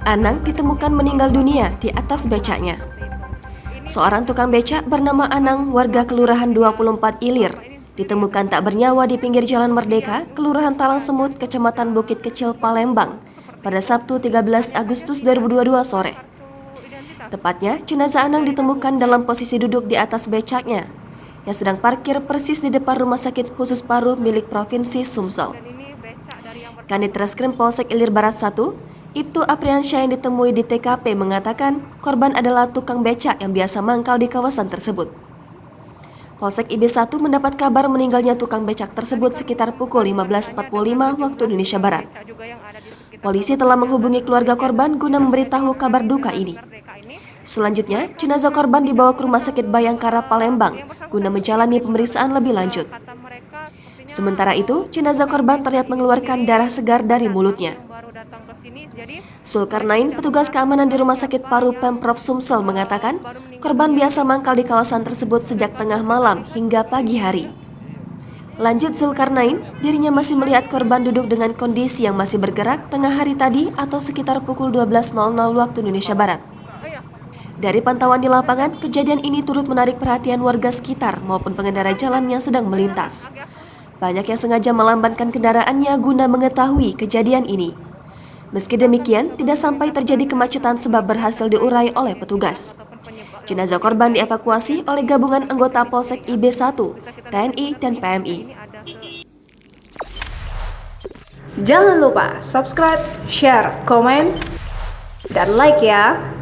Anang ditemukan meninggal dunia di atas becaknya. Seorang tukang becak bernama Anang, warga Kelurahan 24 Ilir, ditemukan tak bernyawa di pinggir Jalan Merdeka, Kelurahan Talang Semut, Kecamatan Bukit Kecil, Palembang, pada Sabtu 13 Agustus 2022 sore. Tepatnya, jenazah Anang ditemukan dalam posisi duduk di atas becaknya, yang sedang parkir persis di depan Rumah Sakit Khusus Paru milik Provinsi Sumsel. Kanit Reskrim Polsek Ilir Barat 1, Ibtu Apriansyah yang ditemui di TKP mengatakan korban adalah tukang becak yang biasa mangkal di kawasan tersebut. Polsek IB1 mendapat kabar meninggalnya tukang becak tersebut sekitar pukul 15.45 waktu Indonesia Barat. Polisi telah menghubungi keluarga korban guna memberitahu kabar duka ini. Selanjutnya, jenazah korban dibawa ke Rumah Sakit Bayangkara Palembang guna menjalani pemeriksaan lebih lanjut. Sementara itu, jenazah korban terlihat mengeluarkan darah segar dari mulutnya. Zulkarnain, petugas keamanan di Rumah Sakit Paru Pemprov Sumsel mengatakan korban biasa mangkal di kawasan tersebut sejak tengah malam hingga pagi hari. Lanjut Zulkarnain, dirinya masih melihat korban duduk dengan kondisi yang masih bergerak tengah hari tadi atau sekitar pukul 12.00 waktu Indonesia Barat. Dari pantauan di lapangan, kejadian ini turut menarik perhatian warga sekitar maupun pengendara jalan yang sedang melintas. Banyak yang sengaja melambankan kendaraannya guna mengetahui kejadian ini. Meski demikian, tidak sampai terjadi kemacetan sebab berhasil diurai oleh petugas. Jenazah korban dievakuasi oleh gabungan anggota Polsek IB1, TNI, dan PMI. Jangan lupa subscribe, share, komen, dan like ya!